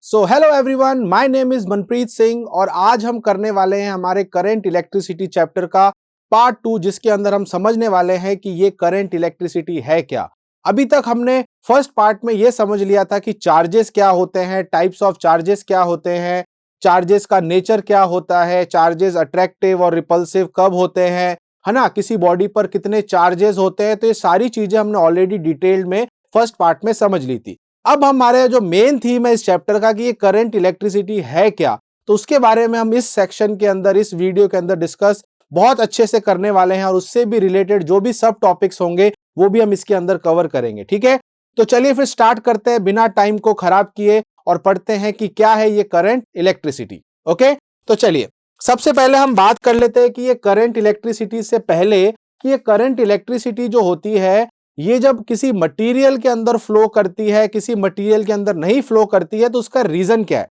So hello everyone, my name is Manpreet Singh और आज हम करने वाले हैं हमारे करंट इलेक्ट्रिसिटी चैप्टर का पार्ट 2, जिसके अंदर हम समझने वाले हैं कि ये करंट इलेक्ट्रिसिटी है क्या। अभी तक हमने फर्स्ट पार्ट में ये समझ लिया था कि चार्जेस क्या होते हैं, टाइप्स ऑफ चार्जेस क्या होते हैं, चार्जेस का नेचर क्या होता है, चार्जेस अट्रैक्टिव और रिपल्सिव कब होते हैं, है ना, किसी बॉडी पर कितने चार्जेस होते हैं। तो ये सारी चीजें हमने ऑलरेडी डिटेल्ड में फर्स्ट पार्ट में समझ ली थी। अब हमारे जो मेन थीम है इस चैप्टर का कि ये करंट इलेक्ट्रिसिटी है क्या, तो उसके बारे में हम इस सेक्शन के अंदर, इस वीडियो के अंदर डिस्कस बहुत अच्छे से करने वाले हैं और उससे भी रिलेटेड जो भी सब टॉपिक्स होंगे वो भी हम इसके अंदर कवर करेंगे। ठीक है, तो चलिए फिर स्टार्ट करते हैं बिना टाइम को खराब किए और पढ़ते हैं कि क्या है ये करंट इलेक्ट्रिसिटी। ओके, तो चलिए सबसे पहले हम बात कर लेते हैं कि ये करंट इलेक्ट्रिसिटी से पहले कि ये करंट इलेक्ट्रिसिटी जो होती है ये जब किसी मटेरियल के अंदर फ्लो करती है, किसी मटेरियल के अंदर नहीं फ्लो करती है, तो उसका रीजन क्या है।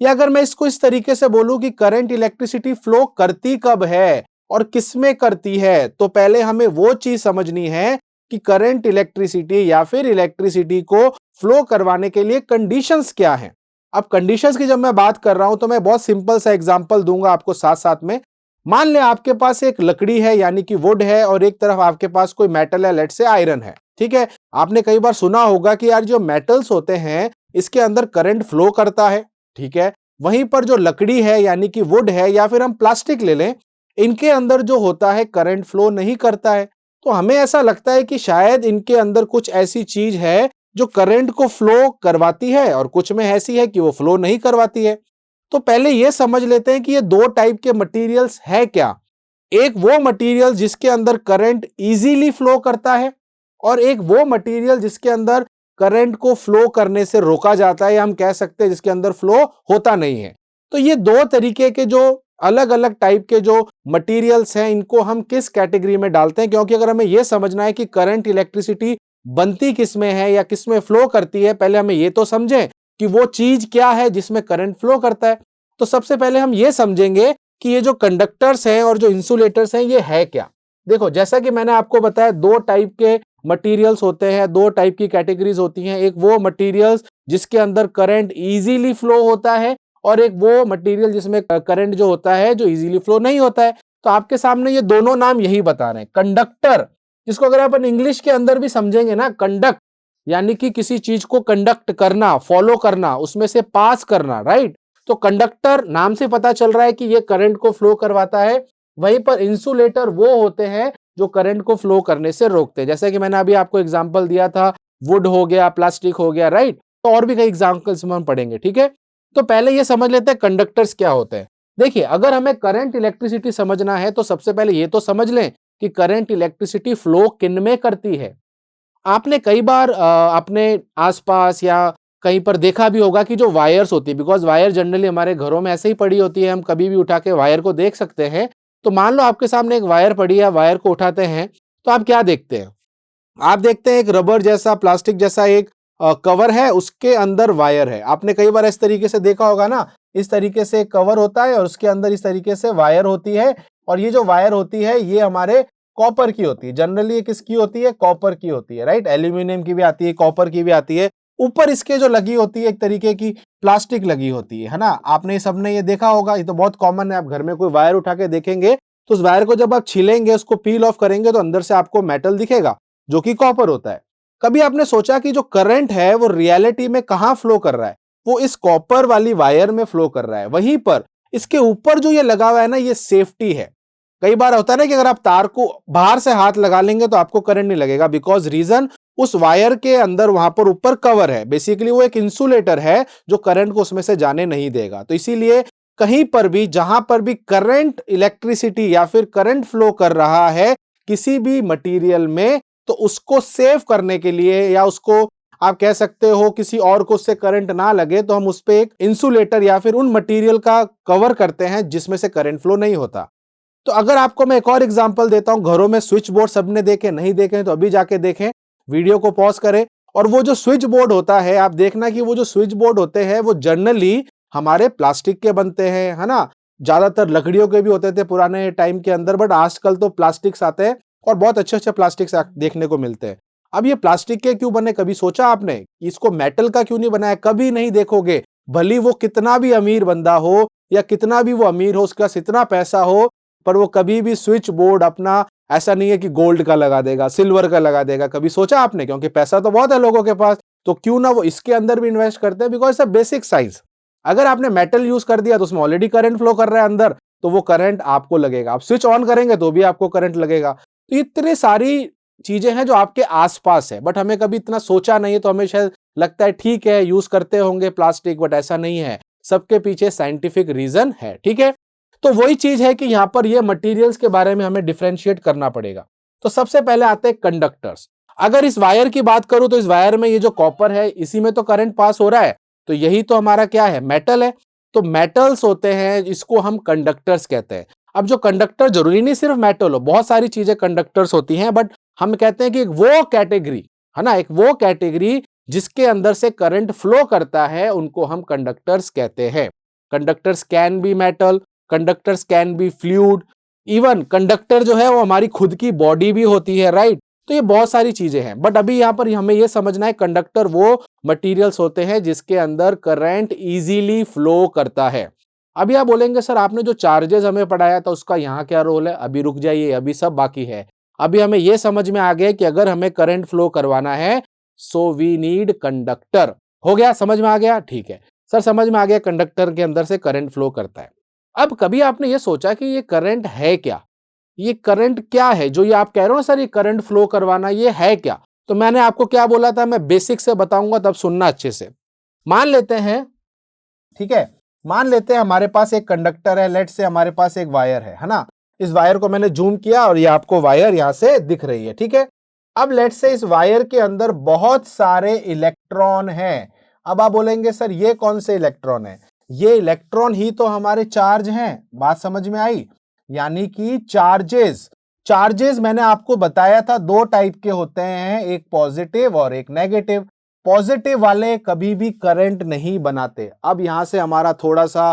या अगर मैं इसको इस तरीके से बोलूं कि करंट इलेक्ट्रिसिटी फ्लो करती कब है और किसमें करती है, तो पहले हमें वो चीज समझनी है कि करंट इलेक्ट्रिसिटी या फिर इलेक्ट्रिसिटी को फ्लो करवाने के लिए कंडीशंस क्या हैं। अब कंडीशंस की जब मैं बात कर रहा हूं तो मैं बहुत सिंपल सा एग्जांपल दूंगा आपको साथ साथ में। मान ले आपके पास एक लकड़ी है यानी कि वुड है और एक तरफ आपके पास कोई मेटल है, लेट से आयरन है। ठीक है, आपने कई बार सुना होगा कि यार जो मेटल्स होते हैं इसके अंदर करंट फ्लो करता है। ठीक है, वहीं पर जो लकड़ी है यानी कि वुड है या फिर हम प्लास्टिक ले लें, इनके अंदर जो होता है करंट फ्लो नहीं करता है। तो हमें ऐसा लगता है कि शायद इनके अंदर कुछ ऐसी चीज है जो करंट को फ्लो करवाती है और कुछ में ऐसी है कि वो फ्लो नहीं करवाती है। तो पहले ये समझ लेते हैं कि ये दो टाइप के मटेरियल्स है क्या। एक वो मटेरियल जिसके अंदर करंट इजीली फ्लो करता है और एक वो मटेरियल जिसके अंदर करंट को फ्लो करने से रोका जाता है, या हम कह सकते हैं जिसके अंदर फ्लो होता नहीं है। तो ये दो तरीके के जो अलग अलग टाइप के जो मटेरियल्स हैं इनको हम किस कैटेगरी में डालते हैं, क्योंकि अगर हमें यह समझना है कि करंट इलेक्ट्रिसिटी बनती किसमें है या किसमें फ्लो करती है, पहले हमें यह तो समझें कि वो चीज क्या है जिसमें करंट फ्लो करता है। तो सबसे पहले हम ये समझेंगे कि ये जो कंडक्टर्स हैं और जो इंसुलेटर्स हैं ये है क्या। देखो, जैसा कि मैंने आपको बताया दो टाइप के मटेरियल्स होते हैं, दो टाइप की कैटेगरीज होती हैं। एक वो मटेरियल्स जिसके अंदर करंट इजीली फ्लो होता है और एक वो मटेरियल जिसमें करंट जो होता है जो इजीली फ्लो नहीं होता है। तो आपके सामने ये दोनों नाम यही बता रहे हैं। कंडक्टर, जिसको अगर अपन इंग्लिश के अंदर भी समझेंगे ना, कंडक्ट यानी कि किसी चीज को कंडक्ट करना, फॉलो करना, उसमें से पास करना, राइट। तो कंडक्टर नाम से पता चल रहा है कि ये करंट को फ्लो करवाता है। वहीं पर इंसुलेटर वो होते हैं जो करंट को फ्लो करने से रोकते हैं। जैसे कि मैंने अभी आपको एग्जांपल दिया था, वुड हो गया, प्लास्टिक हो गया, राइट। तो और भी कई एग्जांपल्स हम पढ़ेंगे। ठीक है, तो पहले ये समझ लेते हैं कंडक्टर्स क्या होते हैं। देखिए, अगर हमें करंट इलेक्ट्रिसिटी समझना है तो सबसे पहले ये तो समझ लें कि करंट इलेक्ट्रिसिटी फ्लो किन में करती है। आपने कई बार अपने आसपास या कहीं पर देखा भी होगा कि जो वायर्स होती है, बिकॉज वायर जनरली हमारे घरों में ऐसे ही पड़ी होती है, हम कभी भी उठा के वायर को देख सकते हैं। तो मान लो आपके सामने एक वायर पड़ी है, वायर को उठाते हैं तो आप क्या देखते हैं? आप देखते हैं एक रबर जैसा, प्लास्टिक जैसा एक कवर है, उसके अंदर वायर है। आपने कई बार इस तरीके से देखा होगा ना, इस तरीके से कवर होता है और उसके अंदर इस तरीके से वायर होती है। और ये जो वायर होती है ये हमारे कॉपर की होती है। जनरली ये किसकी होती है? कॉपर की होती है, राइट। एल्यूमिनियम की भी आती है, कॉपर की भी आती है। ऊपर इसके जो लगी होती है एक तरीके की प्लास्टिक लगी होती है ना। आपने सबने ये देखा होगा, ये तो बहुत कॉमन है। आप घर में कोई वायर उठा के देखेंगे तो उस वायर को जब आप छीलेंगे, उसको पील ऑफ करेंगे तो अंदर से आपको मेटल दिखेगा जो कि कॉपर होता है। कभी आपने सोचा कि जो करंट है वो रियलिटी में कहां फ्लो कर रहा है? वो इस कॉपर वाली वायर में फ्लो कर रहा है। वहीं पर इसके ऊपर जो ये लगा हुआ है ना, ये सेफ्टी है। कई बार होता है ना कि अगर आप तार को बाहर से हाथ लगा लेंगे तो आपको करंट नहीं लगेगा, बिकॉज रीजन उस वायर के अंदर वहां पर ऊपर कवर है। बेसिकली वो एक इंसुलेटर है जो करंट को उसमें से जाने नहीं देगा। तो इसीलिए कहीं पर भी, जहां पर भी करंट इलेक्ट्रिसिटी या फिर करंट फ्लो कर रहा है किसी भी मटेरियल में, तो उसको सेव करने के लिए, या उसको आप कह सकते हो किसी और को उससे करंट ना लगे, तो हम उस पे एक इंसुलेटर या फिर उन मटेरियल का कवर करते हैं जिसमें से करंट फ्लो नहीं होता। तो अगर आपको मैं एक और एग्जांपल देता हूं, घरों में स्विच बोर्ड सबने देखे, नहीं देखे तो अभी जाके देखें, वीडियो को पॉज करें। और वो जो स्विच बोर्ड होता है, आप देखना कि वो जो स्विच बोर्ड होते हैं वो जनरली हमारे प्लास्टिक के बनते हैं, है ना। ज्यादातर लकड़ियों के भी होते थे पुराने टाइम के अंदर, बट आजकल तो प्लास्टिक्स आते हैं और बहुत अच्छे अच्छे प्लास्टिक्स देखने को मिलते हैं। अब ये प्लास्टिक के क्यों बने, कभी सोचा आपने? इसको मेटल का क्यों नहीं बनाया? कभी नहीं देखोगे। भली वो कितना भी अमीर बंदा हो या कितना भी वो अमीर हो, उसके पास इतना पैसा हो, पर वो कभी भी स्विच बोर्ड अपना ऐसा नहीं है कि गोल्ड का लगा देगा, सिल्वर का लगा देगा। कभी सोचा आपने? क्योंकि पैसा तो बहुत है लोगों के पास, तो क्यों ना वो इसके अंदर भी इन्वेस्ट करते हैं, because it's a basic science. अगर आपने मेटल यूज कर दिया तो उसमें ऑलरेडी करंट फ्लो कर रहा है अंदर, तो वो करंट आपको लगेगा। आप स्विच ऑन करेंगे तो भी आपको करंट लगेगा। तो इतनी सारी चीजें हैं जो आपके आसपास है, बट हमें कभी इतना सोचा नहीं है, तो हमें शायद लगता है ठीक है यूज करते होंगे प्लास्टिक, बट ऐसा नहीं है। सबके पीछे साइंटिफिक रीजन है, ठीक है। तो वही चीज है कि यहां पर ये मटेरियल्स के बारे में हमें डिफरेंशिएट करना पड़ेगा। तो सबसे पहले आते हैं कंडक्टर्स। अगर इस वायर की बात करूं तो इस वायर में ये जो कॉपर है, इसी में तो करंट पास हो रहा है, तो यही तो हमारा क्या है? मेटल है। तो मेटल्स होते हैं, इसको हम कंडक्टर्स कहते हैं। अब जो कंडक्टर जरूरी नहीं सिर्फ मेटल हो, बहुत सारी चीजें कंडक्टर्स होती हैं, बट हम कहते हैं कि एक वो कैटेगरी है ना, एक वो कैटेगरी जिसके अंदर से करंट फ्लो करता है, उनको हम कंडक्टर्स कहते हैं। Conductors can be metal, conductors can be fluid, even conductor जो है वो हमारी खुद की बॉडी भी होती है, राइट। तो ये बहुत सारी चीजें हैं, बट अभी यहां पर हमें ये समझना है कंडक्टर वो मटेरियल्स होते हैं जिसके अंदर करंट इजीली फ्लो करता है। अभी आप बोलेंगे सर आपने जो चार्जेस हमें पढ़ाया था उसका यहाँ क्या रोल है? अभी रुक जाइए, अभी सब बाकी है। अभी हमें यह समझ में आ गया कि अगर हमें करंट फ्लो करवाना है, सो वी नीड कंडक्टर। हो गया? समझ में आ गया? ठीक है सर, समझ में आ गया कंडक्टर के अंदर से करंट फ्लो करता है। अब कभी आपने ये सोचा कि ये करंट है क्या? ये करंट क्या है जो ये आप कह रहे हो ना सर ये करंट फ्लो करवाना, ये है क्या? तो मैंने आपको क्या बोला था, मैं बेसिक से बताऊंगा, तब सुनना अच्छे से। मान लेते हैं, ठीक है, मान लेते हैं हमारे पास एक कंडक्टर है, लेट से हमारे पास एक वायर है ना। इस वायर को मैंने जूम किया और ये आपको वायर यहां से दिख रही है, ठीक है। अब लेट से इस वायर के अंदर बहुत सारे इलेक्ट्रॉन हैं। अब आप बोलेंगे सर ये कौन से इलेक्ट्रॉन है? ये इलेक्ट्रॉन ही तो हमारे चार्ज हैं। बात समझ में आई? यानी कि चार्जेस। चार्जेस मैंने आपको बताया था दो टाइप के होते हैं, एक पॉजिटिव और एक नेगेटिव। पॉजिटिव वाले कभी भी करंट नहीं बनाते। अब यहां से हमारा थोड़ा सा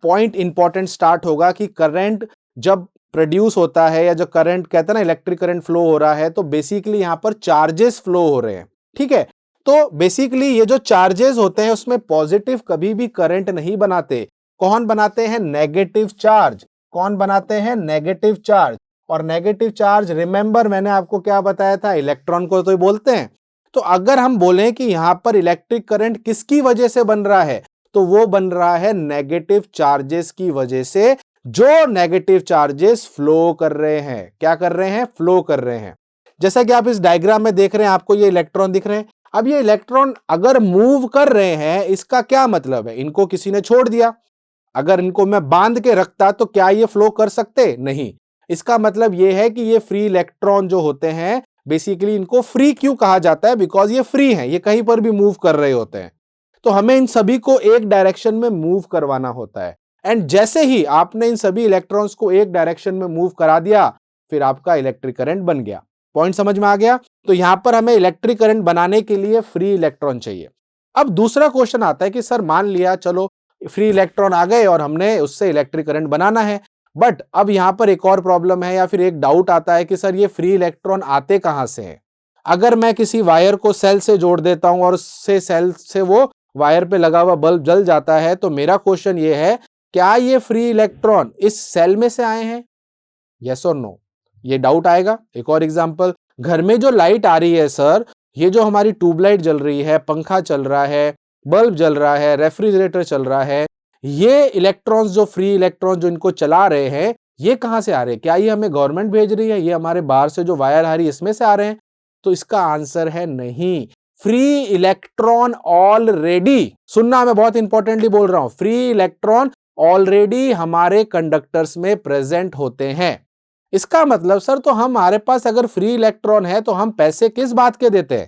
पॉइंट इंपॉर्टेंट स्टार्ट होगा कि करंट जब प्रोड्यूस होता है या जो करंट कहते हैं ना इलेक्ट्रिक करंट फ्लो हो रहा है, तो बेसिकली यहां पर चार्जेस फ्लो हो रहे हैं, ठीक है। तो बेसिकली ये जो चार्जेस होते हैं उसमें पॉजिटिव कभी भी करंट नहीं बनाते। कौन बनाते हैं? Negative charge. कौन बनाते हैं? Negative charge. और नेगेटिव चार्ज रिमेंबर मैंने आपको क्या बताया था? इलेक्ट्रॉन को तो बोलते हैं। तो अगर हम बोलें कि यहां पर इलेक्ट्रिक करंट किसकी वजह से बन रहा है, तो वो बन रहा है नेगेटिव चार्जेस की वजह से। जो नेगेटिव चार्जेस फ्लो कर रहे हैं, क्या कर रहे हैं? फ्लो कर रहे हैं। जैसा कि आप इस डायग्राम में देख रहे हैं, आपको ये इलेक्ट्रॉन दिख रहे हैं। अब ये इलेक्ट्रॉन अगर मूव कर रहे हैं, इसका क्या मतलब है? इनको किसी ने छोड़ दिया। अगर इनको मैं बांध के रखता तो क्या ये फ्लो कर सकते? नहीं। इसका मतलब ये है कि ये फ्री इलेक्ट्रॉन जो होते हैं, बेसिकली इनको फ्री क्यों कहा जाता है? बिकॉज ये फ्री हैं, ये कहीं पर भी मूव कर रहे होते हैं। तो हमें इन सभी को एक डायरेक्शन में मूव करवाना होता है। एंड जैसे ही आपने इन सभी इलेक्ट्रॉन्स को एक डायरेक्शन में मूव करा दिया, फिर आपका इलेक्ट्रिक करंट बन गया। पॉइंट समझ में आ गया? तो यहां पर हमें इलेक्ट्रिक करंट बनाने के लिए फ्री इलेक्ट्रॉन चाहिए। अब दूसरा क्वेश्चन आता है कि सर मान लिया चलो फ्री इलेक्ट्रॉन आ गए और हमने उससे इलेक्ट्रिक करंट बनाना है, बट अब यहां पर एक और प्रॉब्लम है या फिर एक डाउट आता है कि सर ये फ्री इलेक्ट्रॉन आते कहां से हैं? अगर मैं किसी वायर को सेल से जोड़ देता हूं और उससे सेल से वो वायर पे लगा हुआ बल्ब जल जाता है, तो मेरा क्वेश्चन ये है क्या ये फ्री इलेक्ट्रॉन इस सेल में से आए हैं? यस और नो? ये डाउट आएगा। एक और एग्जांपल, घर में जो लाइट आ रही है सर, ये जो हमारी ट्यूबलाइट जल रही है, पंखा चल रहा है, बल्ब जल रहा है, रेफ्रिजरेटर चल रहा है, ये इलेक्ट्रॉन्स जो फ्री इलेक्ट्रॉन जो इनको चला रहे हैं, ये कहां से आ रहे हैं? क्या ये हमें गवर्नमेंट भेज रही है? ये हमारे बाहर से जो वायर आ रही है इसमें से आ रहे हैं? तो इसका आंसर है नहीं। फ्री इलेक्ट्रॉन ऑलरेडी, सुनना मैं बहुत इंपॉर्टेंटली बोल रहा हूं, फ्री इलेक्ट्रॉन ऑलरेडी हमारे कंडक्टर्स में प्रेजेंट होते हैं। इसका मतलब सर तो हमारे पास अगर फ्री इलेक्ट्रॉन है तो हम पैसे किस बात के देते हैं?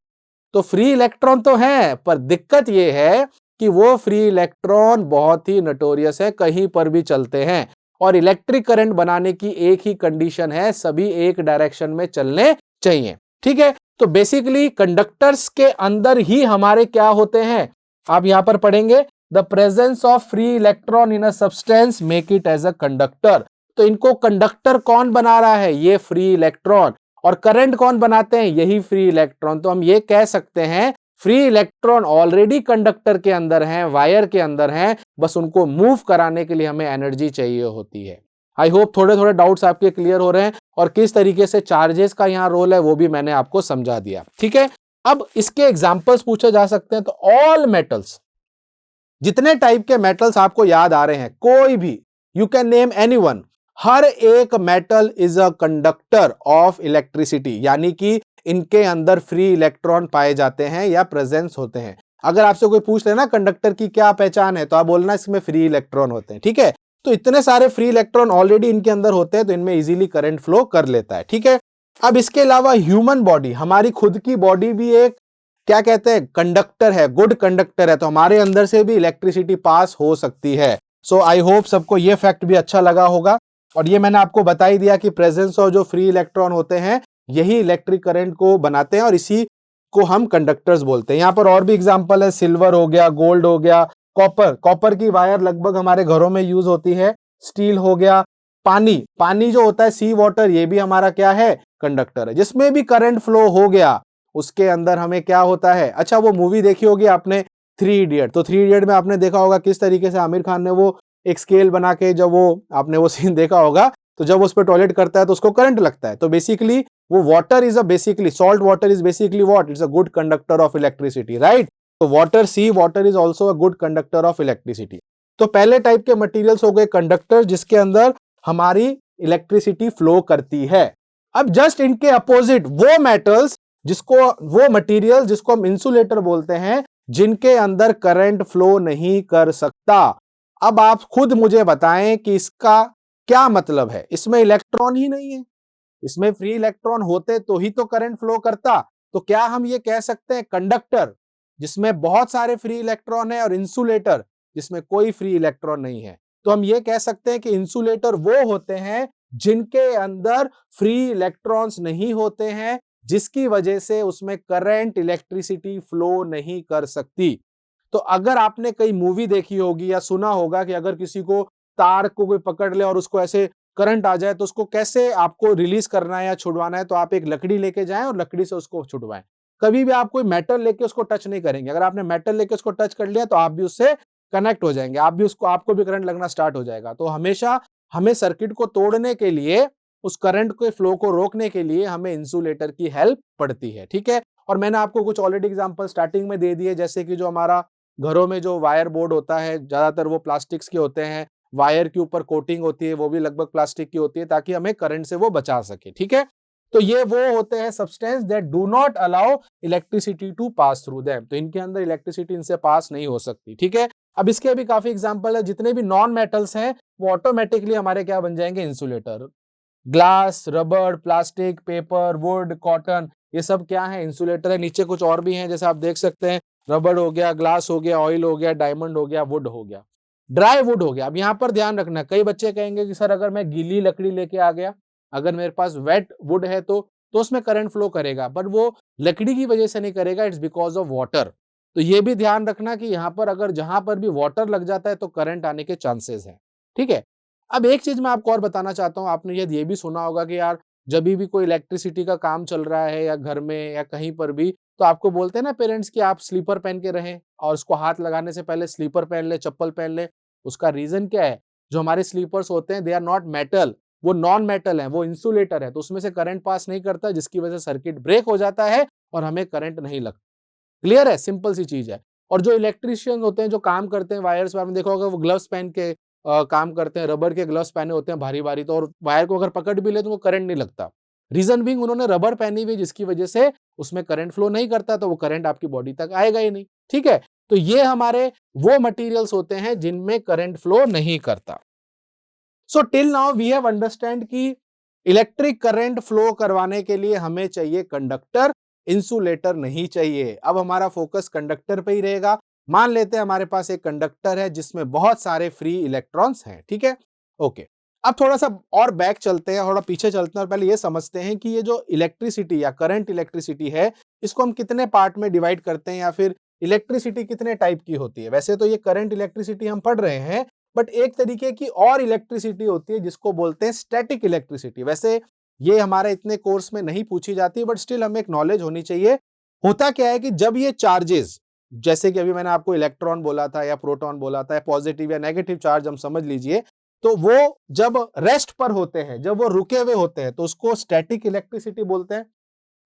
तो फ्री इलेक्ट्रॉन तो है, पर दिक्कत यह है कि वो फ्री इलेक्ट्रॉन बहुत ही नटोरियस है, कहीं पर भी चलते हैं। और इलेक्ट्रिक करंट बनाने की एक ही कंडीशन है, सभी एक डायरेक्शन में चलने चाहिए, ठीक है। तो बेसिकली कंडक्टर्स के अंदर ही हमारे क्या होते हैं? आप यहां पर पढ़ेंगे, the presence of free electron in a substance make it as a conductor. तो इनको कंडक्टर कौन बना रहा है? ये फ्री इलेक्ट्रॉन। और करंट कौन बनाते हैं? यही फ्री इलेक्ट्रॉन। तो हम ये कह सकते हैं फ्री इलेक्ट्रॉन ऑलरेडी कंडक्टर के अंदर हैं, वायर के अंदर हैं, बस उनको मूव कराने के लिए हमें एनर्जी चाहिए होती है। आई होप थोड़े थोड़े डाउट्स आपके क्लियर हो रहे हैं और किस तरीके से चार्जेस का यहाँ रोल है वो भी मैंने आपको समझा दिया। ठीक है, अब इसके एग्जाम्पल्स पूछे जा सकते हैं, तो ऑल मेटल्स, जितने टाइप के मेटल्स आपको याद आ रहे हैं, कोई भी, यू कैन नेम एनीवन, हर एक metal is a conductor of electricity, यानी कि इनके अंदर फ्री इलेक्ट्रॉन पाए जाते हैं या प्रेजेंस होते हैं। अगर आपसे कोई पूछ लेना कंडक्टर की क्या पहचान है, तो आप बोलना इसमें फ्री इलेक्ट्रॉन होते हैं। ठीक है, तो इतने सारे फ्री इलेक्ट्रॉन ऑलरेडी इनके अंदर होते हैं, तो इनमें इजीली करंट फ्लो कर लेता है। ठीक है, अब इसके अलावा ह्यूमन बॉडी, हमारी खुद की बॉडी भी एक क्या कहते हैं, कंडक्टर है, गुड कंडक्टर है, तो हमारे अंदर से भी इलेक्ट्रिसिटी पास हो सकती है। सो आई होप सबको ये फैक्ट भी अच्छा लगा होगा, और ये मैंने आपको बता ही दिया कि प्रेजेंस ऑफ जो फ्री इलेक्ट्रॉन होते हैं यही इलेक्ट्रिक करंट को बनाते हैं और इसी को हम कंडक्टर्स बोलते हैं। यहाँ पर और भी एग्जांपल है, सिल्वर हो गया, गोल्ड हो गया, कॉपर की वायर लगभग हमारे घरों में यूज होती है, स्टील हो गया, पानी जो होता है सी वाटर, ये भी हमारा क्या है, कंडक्टर है। जिसमें भी करंट फ्लो हो गया उसके अंदर हमें क्या होता है, अच्छा वो मूवी देखी होगी आपने थ्री इडियट, तो थ्री इडियट में आपने देखा होगा किस तरीके से आमिर खान ने वो एक स्केल बना के, जब वो आपने वो सीन देखा होगा, तो जब उस पर टॉयलेट करता है तो उसको करंट लगता है। तो बेसिकली वो water is a basically salt water is basically what, it's a good conductor of electricity, right. तो water, sea water is also a good conductor of electricity. तो पहले टाइप के मटेरियल्स हो गए कंडक्टर, जिसके अंदर हमारी इलेक्ट्रिसिटी फ्लो करती है। अब जस्ट इनके अपोजिट वो मेटल्स, वो मटेरियल जिसको हम इंसुलेटर बोलते हैं, जिनके अंदर करंट फ्लो नहीं कर सकता। अब आप खुद मुझे बताएं कि इसका क्या मतलब है, इसमें इलेक्ट्रॉन ही नहीं है, इसमें फ्री इलेक्ट्रॉन होते तो ही तो करंट फ्लो करता। तो क्या हम ये कह सकते हैं कंडक्टर जिसमें बहुत सारे फ्री इलेक्ट्रॉन है और इंसुलेटर जिसमें कोई फ्री इलेक्ट्रॉन नहीं है, तो हम ये कह सकते हैं कि इंसुलेटर वो होते हैं जिनके अंदर फ्री इलेक्ट्रॉन्स नहीं होते हैं, जिसकी वजह से उसमें करंट, इलेक्ट्रिसिटी फ्लो नहीं कर सकती। तो अगर आपने कई मूवी देखी होगी या सुना होगा कि अगर किसी को तार को कोई पकड़ ले और उसको ऐसे करंट आ जाए तो उसको कैसे आपको रिलीज करना है या छुड़वाना है, तो आप एक लकड़ी लेके जाएं और लकड़ी से उसको छुड़वाएं। कभी भी आप कोई मेटल लेके उसको टच नहीं करेंगे। अगर आपने मेटल लेके उसको टच कर लिया तो आप भी उससे कनेक्ट हो जाएंगे, आपको भी करंट लगना स्टार्ट हो जाएगा। तो हमेशा हमें सर्किट को तोड़ने के लिए, उस करंट के फ्लो को रोकने के लिए हमें इंसुलेटर की हेल्प पड़ती है। ठीक है, और मैंने आपको कुछ ऑलरेडी एग्जांपल स्टार्टिंग में दे दिए, जैसे कि जो हमारा घरों में जो वायर बोर्ड होता है, ज्यादातर वो प्लास्टिक्स के होते हैं, वायर के ऊपर कोटिंग होती है, वो भी लगभग प्लास्टिक की होती है, ताकि हमें करंट से वो बचा सके। ठीक है, तो ये वो होते हैं substance that do not allow electricity to pass through them, तो इनके अंदर इलेक्ट्रिसिटी इनसे पास नहीं हो सकती। ठीक है, अब इसके भी काफी एग्जांपल है, जितने भी नॉन मेटल्स हैं वो ऑटोमेटिकली हमारे क्या बन जाएंगे, insulator. Glass, rubber, plastic, paper, would, cotton, ये सब क्या है, इंसुलेटर है। नीचे कुछ और भी हैं, जैसे आप देख सकते हैं, रबर हो गया, ग्लास हो गया, ऑयल हो गया, डायमंड हो गया, वुड हो गया, ड्राई वुड हो गया। अब यहाँ पर ध्यान रखना, कई बच्चे कहेंगे कि सर अगर मैं गीली लकड़ी लेके आ गया, अगर मेरे पास वेट वुड है तो उसमें करंट फ्लो करेगा, बट वो लकड़ी की वजह से नहीं करेगा, इट्स बिकॉज ऑफ वाटर। तो ये भी ध्यान रखना कि यहाँ पर अगर जहां पर भी वाटर लग जाता है तो करंट आने के चांसेस हैं। ठीक है, अब एक चीज मैं आपको और बताना चाहता हूँ, आपने ये भी सुना होगा कि यार जब भी कोई इलेक्ट्रिसिटी का काम चल रहा है या घर में या कहीं पर भी, तो आपको बोलते हैं ना पेरेंट्स कि आप स्लीपर पहन के रहें और उसको हाथ लगाने से पहले स्लीपर पहन ले, चप्पल पहन ले। उसका रीजन क्या है, जो हमारे स्लीपर्स होते हैं दे आर नॉट मेटल, वो नॉन मेटल है, वो इंसुलेटर है, तो उसमें से करंट पास नहीं करता, जिसकी वजह से सर्किट ब्रेक हो जाता है और हमें करंट नहीं लगता। क्लियर है, सिंपल सी चीज है। और जो इलेक्ट्रिशियन होते हैं, जो काम करते हैं वायर्स में, आपने देखा होगा वो ग्लव्स पहन के काम करते हैं, रबर के ग्लव्स पहने होते हैं भारी भारी, तो और वायर को अगर पकड़ भी ले तो वो करंट नहीं लगता। रीजन बीइंग उन्होंने रबर पहनी हुई, जिसकी वजह से उसमें करंट फ्लो नहीं करता, तो वो करंट आपकी बॉडी तक आएगा ही नहीं। ठीक है, तो ये हमारे वो मटेरियल्स होते हैं जिनमें करंट फ्लो नहीं करता। So till now we have understand कि इलेक्ट्रिक करंट फ्लो करवाने के लिए हमें चाहिए कंडक्टर, इंसुलेटर नहीं चाहिए। अब हमारा फोकस कंडक्टर पे ही रहेगा। मान लेते हैं हमारे पास एक कंडक्टर है जिसमें बहुत सारे फ्री इलेक्ट्रॉन्स हैं। ठीक है, ओके। अब थोड़ा सा और बैक चलते हैं, थोड़ा पीछे चलते हैं और पहले ये समझते हैं कि ये जो इलेक्ट्रिसिटी या करंट इलेक्ट्रिसिटी है, इसको हम कितने पार्ट में डिवाइड करते हैं या फिर इलेक्ट्रिसिटी कितने टाइप की होती है। वैसे तो ये करंट इलेक्ट्रिसिटी हम पढ़ रहे हैं, बट एक तरीके की और इलेक्ट्रिसिटी होती है जिसको बोलते हैं स्टैटिक इलेक्ट्रिसिटी। वैसे ये हमारे इतने कोर्स में नहीं पूछी जाती, बट स्टिल हमें एक नॉलेज होनी चाहिए होता क्या है कि जब ये चार्जेस, जैसे कि अभी मैंने आपको इलेक्ट्रॉन बोला था या प्रोटॉन बोला था, पॉजिटिव या नेगेटिव चार्ज हम समझ लीजिए, तो वो जब रेस्ट पर होते हैं, जब वो रुके हुए होते हैं, तो उसको स्टैटिक इलेक्ट्रिसिटी बोलते हैं।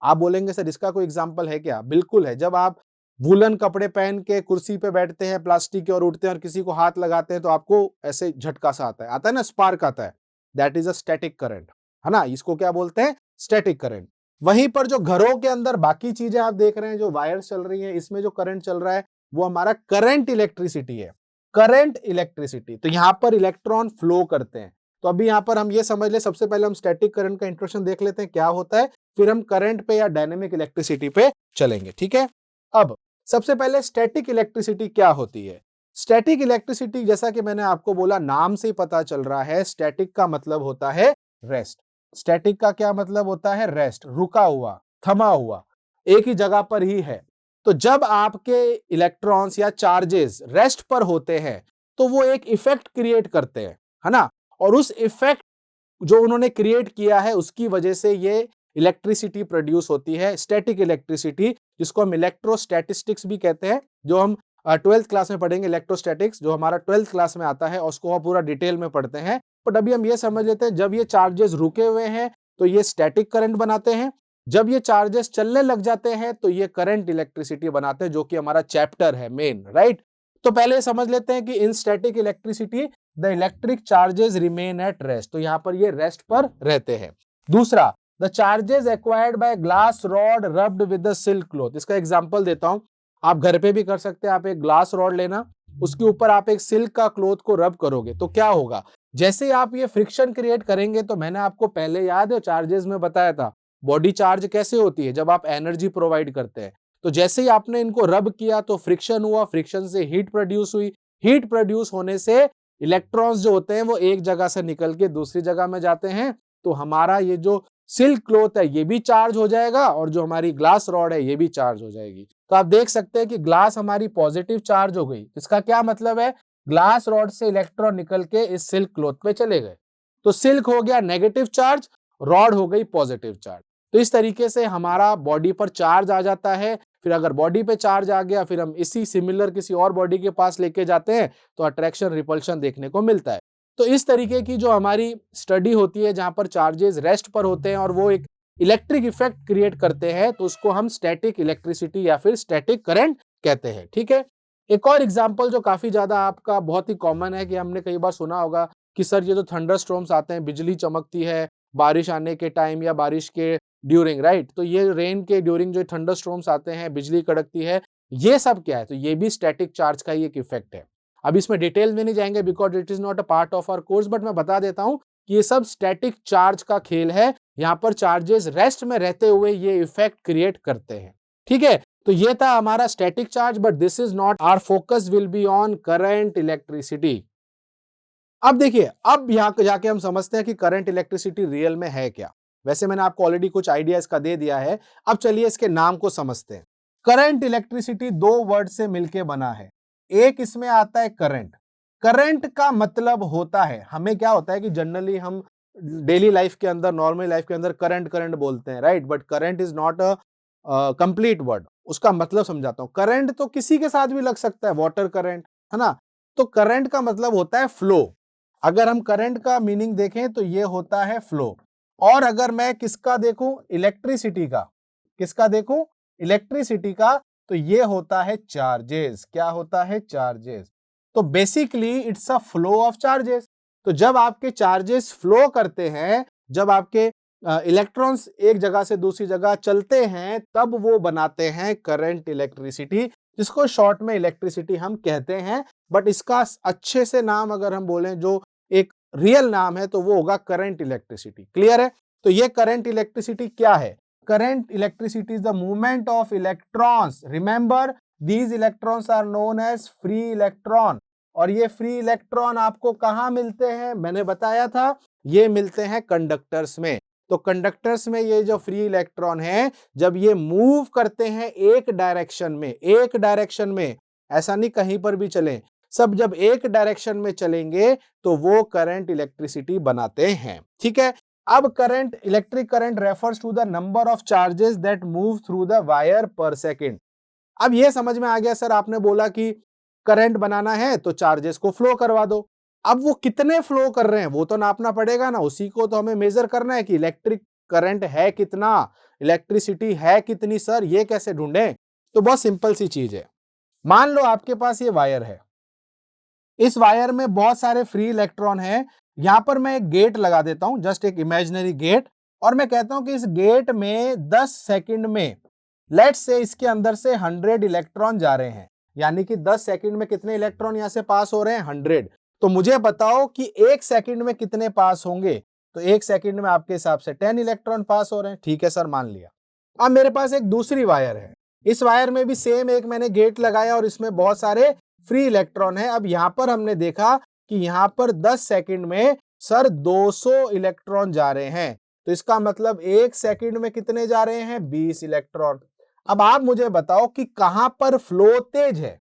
आप बोलेंगे सर इसका कोई एग्जांपल है क्या? बिल्कुल है। जब आप वूलन कपड़े पहन के कुर्सी पे बैठते हैं प्लास्टिक के और उठते हैं और किसी को हाथ लगाते हैं तो आपको ऐसे झटका सा आता है ना, स्पार्क आता है। That is a static current, है ना? इसको क्या बोलते हैं? Static current. वहीं पर जो घरों के अंदर बाकी चीजें आप देख रहे हैं, जो वायर्स चल रही हैं, इसमें जो करंट चल रहा है वो हमारा करंट इलेक्ट्रिसिटी है। Current electricity. तो यहां पर इलेक्ट्रॉन फ्लो करते हैं। तो अभी यहां पर हम ये समझ ले, सबसे पहले हम स्टैटिक करंट का इंट्रोडक्शन देख लेते हैं क्या होता है, फिर हम करंट पे या डायनेमिक इलेक्ट्रिसिटी पे चलेंगे, ठीक है? अब सबसे पहले स्टैटिक इलेक्ट्रिसिटी क्या होती है? स्टैटिक इलेक्ट्रिसिटी, जैसा कि मैंने आपको बोला, नाम से ही पता चल रहा है, स्टैटिक का मतलब होता है रेस्ट। स्टैटिक का क्या मतलब होता है? रेस्ट, रुका हुआ, थमा हुआ, एक ही जगह पर ही है। तो जब आपके इलेक्ट्रॉन्स या चार्जेस रेस्ट पर होते हैं तो वो एक इफेक्ट क्रिएट करते हैं, है ना? और उस इफेक्ट जो उन्होंने क्रिएट किया है उसकी वजह से ये इलेक्ट्रिसिटी प्रोड्यूस होती है, स्टैटिक इलेक्ट्रिसिटी, जिसको हम इलेक्ट्रोस्टैटिस्टिक्स भी कहते हैं, जो हम 12th क्लास में पढ़ेंगे। इलेक्ट्रोस्टैटिक्स जो हमारा 12th क्लास में आता है और उसको हम पूरा डिटेल में पढ़ते हैं। बट अभी हम ये समझ लेते हैं, जब ये चार्जेस रुके हुए हैं तो ये स्टैटिक करंट बनाते हैं, जब ये चार्जेस चलने लग जाते हैं तो ये करंट इलेक्ट्रिसिटी बनाते हैं, जो कि हमारा चैप्टर है मेन, राइट? तो पहले समझ लेते हैं कि इन static electricity the electric charges remain at rest. तो यहां पर ये रेस्ट पर रहते हैं। दूसरा, the charges acquired by glass rod rubbed with the silk cloth. इसका एग्जांपल देता हूं, आप घर पे भी कर सकते हैं। आप एक ग्लास रॉड लेना, उसके ऊपर आप एक सिल्क का क्लॉथ को रब करोगे तो क्या होगा? जैसे आप ये फ्रिक्शन क्रिएट करेंगे, तो मैंने आपको पहले याद है चार्जेस में बताया था, बॉडी चार्ज कैसे होती है? जब आप एनर्जी प्रोवाइड करते हैं। तो जैसे ही आपने इनको रब किया तो फ्रिक्शन हुआ, फ्रिक्शन से हीट प्रोड्यूस हुई, हीट प्रोड्यूस होने से इलेक्ट्रॉन्स जो होते हैं वो एक जगह से निकल के दूसरी जगह में जाते हैं। तो हमारा ये जो सिल्क क्लॉथ है ये भी चार्ज हो जाएगा और जो हमारी ग्लास रॉड है ये भी चार्ज हो जाएगी। तो आप देख सकते हैं कि ग्लास हमारी पॉजिटिव चार्ज हो गई। इसका क्या मतलब है? ग्लास रॉड से इलेक्ट्रॉन निकल के इस सिल्क क्लॉथ पे चले गए। तो सिल्क हो गया नेगेटिव चार्ज, रॉड हो गई पॉजिटिव चार्ज। तो इस तरीके से हमारा बॉडी पर चार्ज आ जाता है। फिर अगर बॉडी पे चार्ज आ गया, फिर हम इसी सिमिलर किसी और बॉडी के पास लेके जाते हैं तो अट्रैक्शन रिपल्शन देखने को मिलता है। तो इस तरीके की जो हमारी स्टडी होती है, जहां पर चार्जेस रेस्ट पर होते हैं और वो एक इलेक्ट्रिक इफेक्ट क्रिएट करते हैं, तो उसको हम स्टैटिक इलेक्ट्रिसिटी या फिर स्टैटिक करंट कहते हैं, ठीक है? एक और एग्जांपल जो काफी ज्यादा आपका बहुत ही कॉमन है कि हमने कई बार सुना होगा कि सर ये जो थंडर स्टॉर्म्स आते हैं, बिजली चमकती है बारिश आने के टाइम या बारिश के ड्यूरिंग, राइट? तो ये रेन के ड्यूरिंग जो थंडर स्टॉर्म्स आते हैं, बिजली कड़कती है, ये सब क्या है? तो ये भी स्टैटिक चार्ज का ही एक इफेक्ट है। अब इसमें डिटेल में नहीं जाएंगे because it is not a part of our course, but मैं बता देता हूं कि ये सब स्टैटिक चार्ज का खेल है। यहाँ पर चार्जेस रेस्ट में रहते हुए ये इफेक्ट क्रिएट करते हैं, ठीक है? तो ये था हमारा static charge, but this is not our focus will be on current electricity. अब देखिए, अब यहां जाके हम समझते हैं कि करंट इलेक्ट्रिसिटी रियल में है क्या। वैसे मैंने आपको ऑलरेडी कुछ आइडिया इसका दे दिया है। अब चलिए इसके नाम को समझते हैं। करंट इलेक्ट्रिसिटी दो वर्ड से मिलकर बना है। एक इसमें आता है करंट। करंट का मतलब होता है, हमें क्या होता है कि जनरली हम डेली लाइफ के अंदर, नॉर्मल लाइफ के अंदर करंट करंट बोलते हैं, right? But current is not a complete word. उसका मतलब समझाता हूं। करंट तो किसी के साथ भी लग सकता है, वाटर करंट, है ना? तो करंट का मतलब होता है फ्लो। अगर हम करंट का मीनिंग देखें तो ये होता है फ्लो। और अगर मैं किसका देखूं? इलेक्ट्रिसिटी का। किसका देखूं? इलेक्ट्रिसिटी का। तो ये होता है चार्जेस। क्या होता है? चार्जेस। तो basically it's a flow of charges. तो जब आपके चार्जेस फ्लो करते हैं, जब आपके इलेक्ट्रॉन्स एक जगह से दूसरी जगह चलते हैं, तब वो बनाते हैं करंट इलेक्ट्रिसिटी, जिसको शॉर्ट में इलेक्ट्रिसिटी हम कहते हैं। बट इसका अच्छे से नाम अगर हम बोलें, जो एक रियल नाम है, तो वो होगा करंट इलेक्ट्रिसिटी। क्लियर है? तो ये करंट इलेक्ट्रिसिटी क्या है? Current electricity is the movement of electrons. Remember, these electrons are known as free electron. और ये फ्री इलेक्ट्रॉन आपको कहां मिलते हैं? मैंने बताया था, ये मिलते हैं कंडक्टर्स में। तो कंडक्टर्स में ये जो फ्री इलेक्ट्रॉन है, जब ये मूव करते हैं एक डायरेक्शन में, एक डायरेक्शन में, ऐसा नहीं कहीं पर भी चलें, सब जब एक डायरेक्शन में चलेंगे तो वो करंट इलेक्ट्रिसिटी बनाते हैं, ठीक है? अब current, electric current refers to the number of charges that move through the wire per second. अब ये समझ में आ गया सर, आपने बोला कि करंट बनाना है तो चार्जेस को फ्लो करवा दो। अब वो कितने फ्लो कर रहे हैं वो तो नापना पड़ेगा ना, उसी को तो हमें मेजर करना है कि इलेक्ट्रिक करंट है कितना, इलेक्ट्रिसिटी है कितनी सर, ये कैसे ढूंढें? तो बहुत सिंपल सी चीज है। मान लो आपके पास ये वायर है, इस वायर में बहुत सारे फ्री इलेक्ट्रॉन हैं। यहां पर मैं एक गेट लगा देता हूं, जस्ट एक इमेजिनरी गेट, और मैं कहता हूं कि इस गेट में 10 सेकंड में लेट्स से इसके अंदर से 100 इलेक्ट्रॉन जा रहे हैं, यानी कि 10 सेकंड में कितने इलेक्ट्रॉन यहां से पास हो रहे हैं? 100। तो मुझे बताओ कि 1 सेकंड में कितने पास होंगे? तो 1 सेकंड में आपके हिसाब से 10 इलेक्ट्रॉन पास हो रहे हैं। ठीक है सर, मान लिया। अब मेरे पास एक दूसरी वायर है, इस वायर में भी सेम एक मैंने गेट लगाया और इसमें बहुत सारे फ्री इलेक्ट्रॉन है। अब यहां पर हमने देखा कि यहां पर 10 सेकंड में सर 200 इलेक्ट्रॉन जा रहे हैं, तो इसका मतलब 1 सेकंड में कितने जा रहे हैं? 20 इलेक्ट्रॉन। अब आप मुझे बताओ कि कहां पर फ्लो तेज है?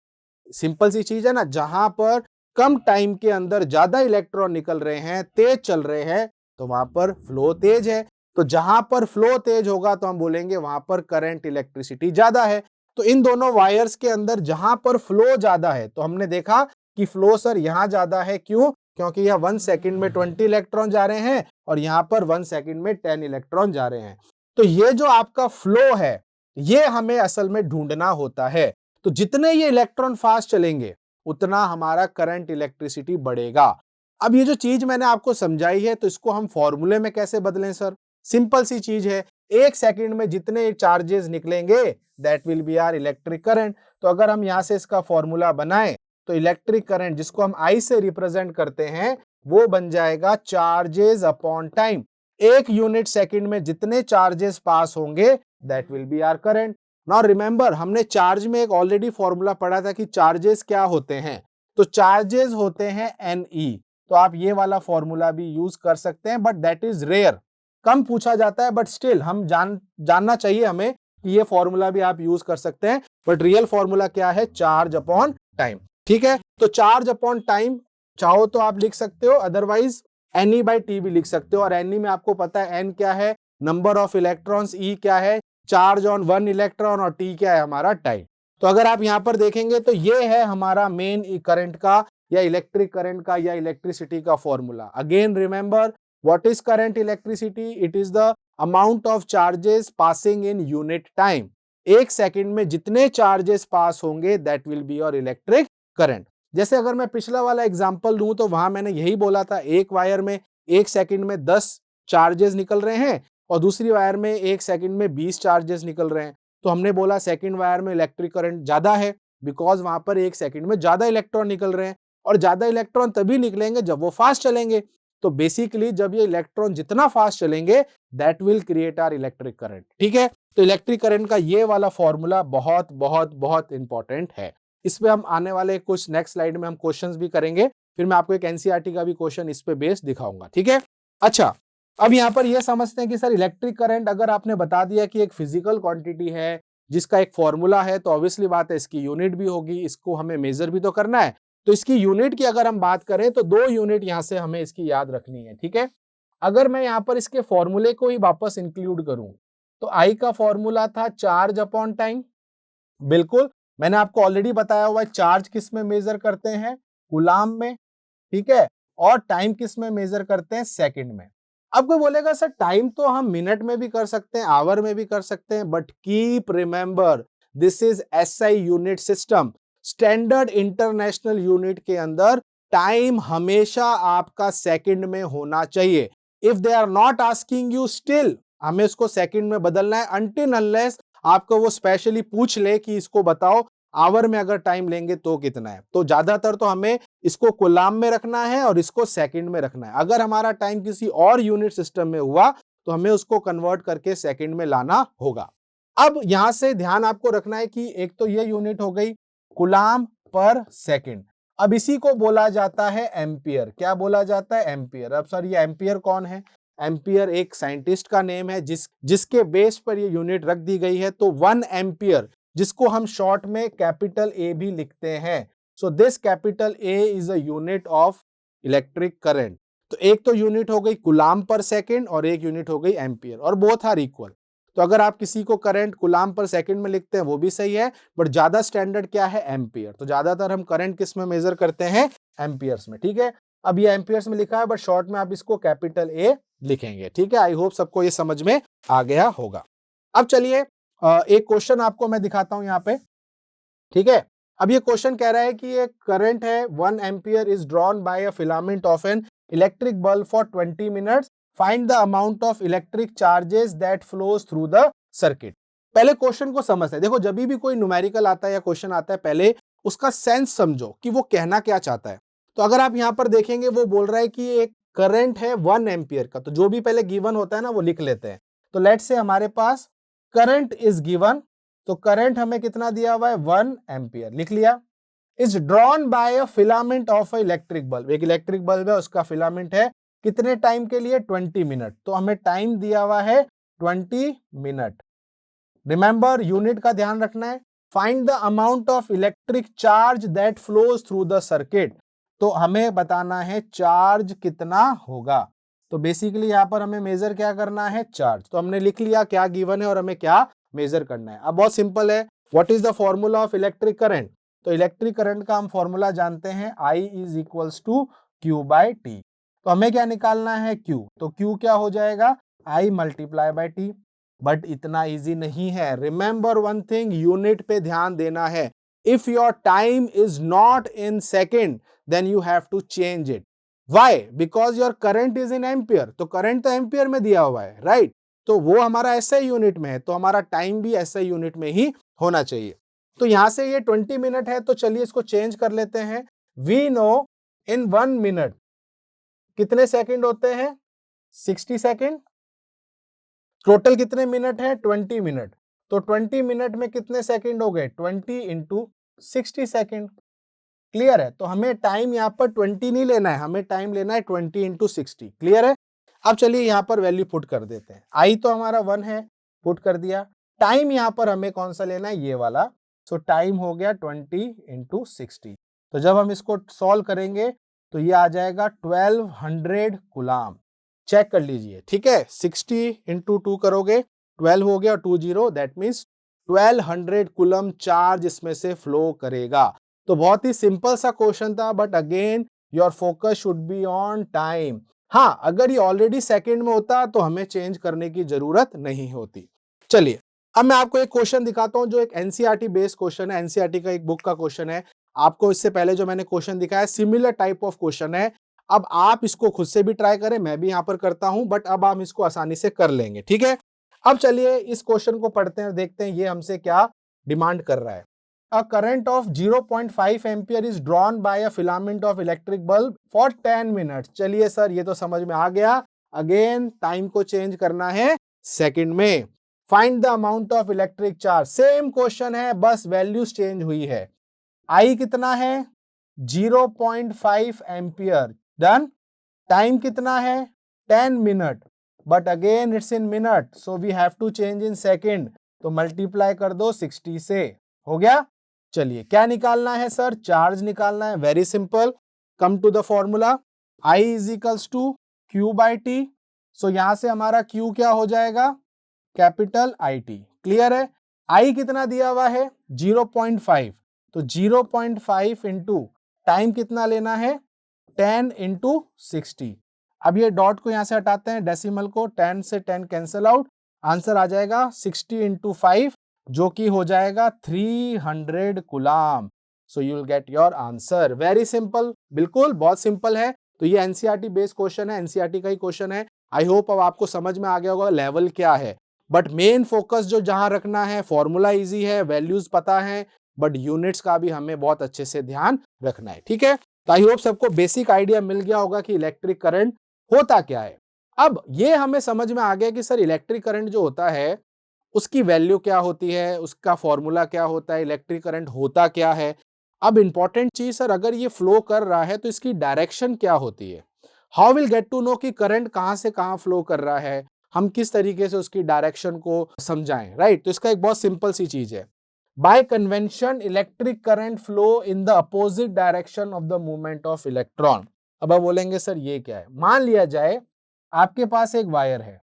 सिंपल सी चीज है ना, जहां पर कम टाइम के अंदर ज्यादा इलेक्ट्रॉन निकल रहे हैं, तेज चल रहे हैं, तो वहां पर फ्लो तेज है। तो जहां पर फ्लो तेज होगा तो हम बोलेंगे वहां पर करंट, इलेक्ट्रिसिटी ज्यादा है। तो इन दोनों वायर्स के अंदर जहां पर फ्लो ज्यादा है, तो हमने देखा कि फ्लो सर यहां ज्यादा है। क्यों? क्योंकि यह 1 सेकंड में 20 इलेक्ट्रॉन जा रहे हैं और यहां पर 1 सेकंड में 10 इलेक्ट्रॉन जा रहे हैं। तो ये जो आपका फ्लो है, ये हमें असल में ढूंढना होता है। तो जितने ये इलेक्ट्रॉन फास्ट चलेंगे उतना हमारा करंट, इलेक्ट्रिसिटी बढ़ेगा। अब ये जो चीज मैंने आपको समझाई है, तो इसको हम फॉर्मूले में कैसे बदलें सर? सिंपल सी चीज है, 1 सेकंड में जितने चार्जेस निकलेंगे that will be our electric current. तो अगर हम यहां से इसका फॉर्मूला बनाएं तो इलेक्ट्रिक करंट, जिसको हम आई से रिप्रेजेंट करते हैं, वो बन जाएगा charges upon time. 1 unit second में जितने चार्जेस पास होंगे that will be our current. Now remember, हमने चार्ज में एक ऑलरेडी फॉर्मूला पढ़ा था कि चार्जेस क्या होते हैं। तो चार्जेस होते हैं Ne। तो आप ये वाला फॉर्मूला भी यूज कर सकते हैं, बट दैट इज रेयर, कम पूछा जाता है, बट स्टिल हम जानना चाहिए हमें कि ये फॉर्मूला भी आप यूज कर सकते हैं। बट रियल फॉर्मूला क्या है? Charge upon time. ठीक है, तो चार्ज अपॉन टाइम चाहो तो आप लिख सकते हो, अदरवाइज Ne/T भी लिख सकते हो। और Ne में आपको पता है N क्या है? Number of electrons. E क्या है? Charge on 1 electron. और T क्या है? हमारा टाइम। तो अगर आप यहां पर देखेंगे तो ये है हमारा मेन करंट का या इलेक्ट्रिक करंट का या इलेक्ट्रिसिटी का formula. Again remember, what is current, electricity? It is the amount of charges passing in unit time. 1 second में जितने चार्जेस पास होंगे that will be your electric current. जैसे अगर मैं पिछला वाला एग्जांपल दूं तो वहां मैंने यही बोला था, एक वायर में 1 सेकंड में 10 चार्जेस निकल रहे हैं और दूसरी वायर में 1 सेकंड में 20 चार्जेस निकल रहे हैं। तो हमने बोला सेकंड वायर में इलेक्ट्रिक करंट ज्यादा है, बिकॉज वहां पर 1 सेकंड में ज्यादा इलेक्ट्रॉन निकल रहे हैं। और ज्यादा इलेक्ट्रॉन तभी निकलेंगे जब वो फास्ट चलेंगे। तो बेसिकली जब ये इलेक्ट्रॉन जितना फास्ट चलेंगे that will create our electric current. ठीक है, तो इलेक्ट्रिक करंट का ये वाला फॉर्मूला बहुत बहुत बहुत इंपॉर्टेंट है। इस पे हम आने वाले कुछ नेक्स्ट स्लाइड में हम क्वेश्चंस भी करेंगे, फिर मैं आपको एक एनसीईआरटी का भी क्वेश्चन इस पे बेस दिखाऊंगा। ठीक है, अच्छा, अब यहाँ पर ये समझते हैं कि सर इलेक्ट्रिक करंट अगर आपने बता दिया कि एक फिजिकल क्वांटिटी है जिसका एक फॉर्मूला है, तो ऑब्वियसली बात है इसकी यूनिट भी होगी, इसको हमें मेजर भी तो करना है। तो इसकी यूनिट की अगर हम बात करें तो 2 यूनिट यहां से हमें इसकी याद रखनी है। ठीक है, अगर मैं यहां पर इसके फॉर्मूले को ही वापस इंक्लूड करूं तो आई का फॉर्मूला था चार्ज अपॉन टाइम। बिल्कुल, मैंने आपको ऑलरेडी बताया हुआ है चार्ज किस में मेजर करते हैं? कूलाम में। ठीक है, और टाइम किस में मेजर करते हैं? सेकंड में। अब कोई बोलेगा सर टाइम तो हम मिनट में भी कर सकते हैं, आवर में भी कर सकते हैं, but keep remember this is SI unit system. Standard international unit के अंदर टाइम हमेशा आपका सेकंड में होना चाहिए। If they are not asking you, still हमें इसको सेकंड में बदलना है अनटिल अनलेस आपको वो स्पेशली पूछ ले कि इसको बताओ आवर में अगर टाइम लेंगे तो कितना है। तो ज्यादातर तो हमें इसको कूलाम में रखना है और इसको सेकंड में रखना है। अगर हमारा टाइम किसी और यूनिट सिस्टम में हुआ तो हमें उसको कन्वर्ट करके सेकंड में लाना होगा। अब यहां से ध्यान आपको रखना है कि एक तो ये यूनिट हो गई कूलाम पर सेकंड। अब इसी को बोला जाता है एम्पियर। क्या बोला जाता है? एम्पियर। अब सर ये एम्पियर कौन है? एम्पियर एक साइंटिस्ट का नेम है जिसके बेस पर ये यूनिट रख दी गई है। तो 1 एम्पियर, जिसको हम शॉर्ट में कैपिटल ए भी लिखते हैं। So this capital A is a unit of electric current. तो एक तो यूनिट हो गई कूलाम पर सेकंड और एक यूनिट हो गई एम्पियर, और बोथ आर इक्वल। तो अगर आप किसी को करंट कूलाम पर सेकंड में लिखते हैं वो भी सही है, बट ज्यादा स्टैंडर्ड क्या है, एम्पियर। तो ज्यादातर हम करंट किस में मेजर करते हैं, एम्पियर्स में। ठीक है, अब ये एम्पियर्स में लिखा है, बट शॉर्ट में आप इसको कैपिटल ए लिखेंगे। ठीक है, आई होप सबको ये समझ में आ गया होगा। अब चलिए एक क्वेश्चन आपको मैं दिखाता हूं यहाँ पे। ठीक है, अब ये क्वेश्चन कह रहा है कि एक करंट है 1 ampere is drawn by a filament of an electric bulb for 20 minutes, find the amount of electric charges that flows through the circuit. पहले क्वेश्चन को समझते हैं। देखो, जब भी कोई न्यूमेरिकल आता है या क्वेश्चन आता है, पहले उसका सेंस समझो कि वो कहना क्या चाहता है। तो अगर आप यहां पर देखेंगे, वो बोल रहा है कि एक करंट है 1 एम्पियर का, तो जो भी पहले गिवन होता है ना वो लिख लेते हैं। तो लेट्स से हमारे पास करंट इज गिवन, तो करंट हमें कितना दिया हुआ है, 1 एम्पियर, लिख लिया। Is drawn by a filament of a electric bulb, एक इलेक्ट्रिक बल्ब है, उसका फिलामेंट है, कितने टाइम के लिए, 20 मिनट। तो हमें टाइम दिया हुआ है 20 मिनट। रिमेंबर, यूनिट का ध्यान रखना है। Find the amount of electric charge that flows through the circuit, तो हमें बताना है चार्ज कितना होगा। तो बेसिकली यहां पर हमें मेजर क्या करना है, चार्ज। तो हमने लिख लिया क्या गिवन है और हमें क्या मेजर करना है। अब बहुत सिंपल है, what is the formula of electric current. तो इलेक्ट्रिक करंट का हम फॉर्मूला जानते हैं, I is equals to Q by t. तो हमें क्या निकालना है, Q। तो Q क्या हो जाएगा, I multiply by T. But इतना इजी नहीं है। रिमेंबर वन थिंग, यूनिट पे ध्यान देना है। If your time is not in second, then you have to change it. Why, because your current is in ampere, तो करंट तो ampere में दिया हुआ है, राइट। तो वो हमारा ऐसे यूनिट में है, तो हमारा टाइम भी ऐसे यूनिट में ही होना चाहिए। तो यहां से ये 20 मिनट है, तो चलिए इसको चेंज कर लेते हैं। वी नो इन 1 मिनट कितने सेकंड होते हैं, 60 सेकंड। टोटल कितने मिनट है, 20 मिनट। तो 20 मिनट में कितने सेकंड हो गए, 20 इंटू 60 सेकंड। क्लियर है, तो हमें टाइम यहाँ पर 20 नहीं लेना है, हमें टाइम लेना है 20 इंटू 60। क्लियर है। अब चलिए यहाँ पर वैल्यू पुट कर देते हैं। आई तो हमारा 1 है, पुट कर दिया। टाइम यहाँ पर हमें कौन सा लेना है, ये वाला। सो टाइम हो गया 20 इंटू 60। तो जब हम इसको सॉल्व करेंगे तो ये आ जाएगा 1200 कूलाम। चेक कर लीजिए, ठीक है। 60 इंटू 2 करोगे, 12 हो गया, 20, दैट मीन्स 1200 कूलम चार्ज इसमें से फ्लो करेगा। तो बहुत ही सिंपल सा क्वेश्चन था, but again your focus should be on time. हाँ, अगर ये ऑलरेडी सेकंड में होता तो हमें चेंज करने की जरूरत नहीं होती। चलिए, अब मैं आपको एक क्वेश्चन दिखाता हूं जो एक एनसीईआरटी बेस्ड क्वेश्चन है, एनसीईआरटी का एक बुक का क्वेश्चन है। आपको इससे पहले जो मैंने क्वेश्चन दिखाया सिमिलर टाइप ऑफ क्वेश्चन है। अब आप इसको खुद से भी ट्राई करें, मैं भी यहां पर करता हूं, बट अब हम इसको आसानी से कर लेंगे, ठीक है। अब चलिए इस क्वेश्चन को पढ़ते हैं और देखते हैं ये हमसे क्या डिमांड कर रहा है। A current of 0.5 ampere is drawn by a filament of electric bulb for 10 minutes। चलिए सर, ये तो समझ में आ गया। अगेन टाइम को चेंज करना है सेकंड में। Find the amount of electric charge, same question है, बस वैल्यूज चेंज हुई है। आई कितना है, 0.5 एम्पियर, डन। टाइम कितना है, 10 minute, but again it's in minute, so we have to change in second. तो मल्टीप्लाई कर दो 60 से, हो गया। चलिए क्या निकालना है सर, चार्ज निकालना है। Very simple, come to the formula, I is equals to Q by T. So यहां से हमारा Q क्या हो जाएगा, कैपिटल IT। क्लियर है। I कितना दिया हुआ है, 0.5। तो 0.5 इंटू टाइम कितना लेना है, 10 इंटू 60। अब ये डॉट को यहां से हटाते हैं, डेसिमल को, 10 से 10 कैंसिल आउट, आंसर आ जाएगा 60 इंटू 5, जो कि हो जाएगा 300 coulomb. So you will get your answer. Very simple, बिल्कुल बहुत सिंपल है। तो ये एनसीईआरटी बेस्ड क्वेश्चन है, एनसीईआरटी का ही क्वेश्चन है। आई होप अब आपको समझ में आ गया होगा लेवल क्या है। बट मेन फोकस जो जहां रखना है, फॉर्मूला इजी है, वैल्यूज पता है, बट यूनिट्स का भी हमें बहुत अच्छे से ध्यान रखना है, ठीक है। तो आई होप सबको बेसिक आइडिया मिल गया होगा कि इलेक्ट्रिक करंट होता क्या है। अब ये हमें समझ में आ गया कि सर इलेक्ट्रिक करंट जो होता है उसकी वैल्यू क्या होती है, उसका फॉर्मूला क्या होता है, इलेक्ट्रिक करंट होता क्या है। अब इंपॉर्टेंट चीज सर, अगर ये फ्लो कर रहा है तो इसकी डायरेक्शन क्या होती है। How will get to know कि करंट कहां से कहां फ्लो कर रहा है, हम किस तरीके से उसकी डायरेक्शन को समझाएं, राइट। तो इसका एक बहुत सिंपल सी चीज है, bye convention electric current flow in the opposite direction of the movement of electron. अब आप बोलेंगे सर ये क्या है? मान लिया जाए आपके पास एक वायर है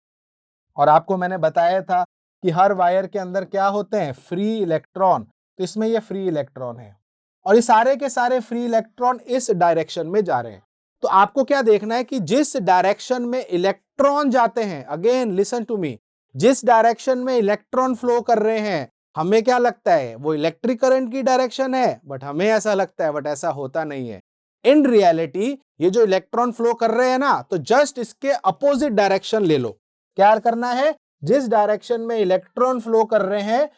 और आपको मैंने बताया था कि हर वायर के अंदर क्या होते हैं? Free electron. तो इसमें ये फ्री इलेक्ट्रॉन है और ये सारे के सारे फ्री इलेक्ट्रॉन इस डायरेक्शन में जा रहे हैं। तो आपको क्या देखना है कि जिस डायरेक्शन में इलेक्ट्रॉन जाते हैं, अगेन लिसन टू मी, जिस डायरेक्शन में इलेक्ट्रॉन फ्लो कर रहे हैं, हमें क्या लगता है वो इलेक्ट्रिक करंट की डायरेक्शन है, बट हमें ऐसा लगता है, बट ऐसा होता नहीं है। इन रियलिटी ये जो इलेक्ट्रॉन फ्लो कर रहे हैं ना, तो जस्ट इसके अपोजिट डायरेक्शन ले लो। क्या करना है? जिस डायरेक्शन में इलेक्ट्रॉन फ्लो कर रहे हैं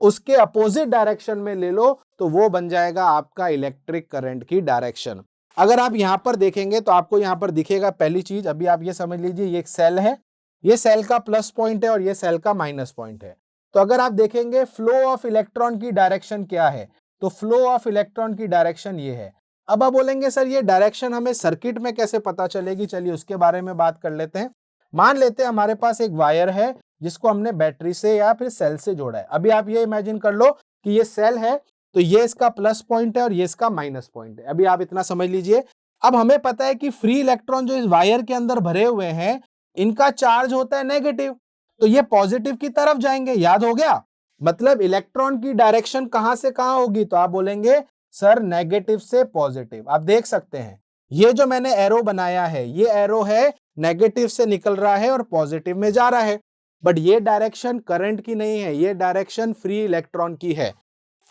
उसके अपोजिट डायरेक्शन में ले लो, तो वो बन जाएगा आपका इलेक्ट्रिक करंट की डायरेक्शन। अगर आप यहां पर देखेंगे तो आपको यहां पर दिखेगा पहली चीज, अभी आप ये समझ लीजिए ये एक सेल है, ये सेल का प्लस पॉइंट है और ये सेल का माइनस पॉइंट है। तो अगर आप देखेंगे फ्लो ऑफ इलेक्ट्रॉन की डायरेक्शन क्या है, तो फ्लो ऑफ इलेक्ट्रॉन की डायरेक्शन ये है। अब आप बोलेंगे सर ये डायरेक्शन हमें सर्किट में कैसे पता चलेगी? चलिए उसके बारे में बात कर लेते हैं। मान लेते हैं हमारे पास एक वायर है जिसको हमने बैटरी से या फिर सेल से जोड़ा है। अभी आप ये इमेजिन कर लो कि ये सेल है, तो ये इसका प्लस पॉइंट है और ये इसका माइनस पॉइंट है। अभी आप इतना समझ लीजिए। अब हमें पता है कि फ्री इलेक्ट्रॉन जो इस वायर के अंदर भरे हुए हैं, इनका चार्ज होता है नेगेटिव, तो ये पॉजिटिव की तरफ जाएंगे। याद हो गया? मतलब इलेक्ट्रॉन की डायरेक्शन कहां से कहां होगी? तो आप बोलेंगे सर नेगेटिव से पॉजिटिव। आप देख सकते हैं ये जो मैंने एरो बनाया है, ये एरो है नेगेटिव से निकल रहा है और पॉजिटिव में जा रहा है, बट ये डायरेक्शन करंट की नहीं है, ये डायरेक्शन फ्री इलेक्ट्रॉन की है।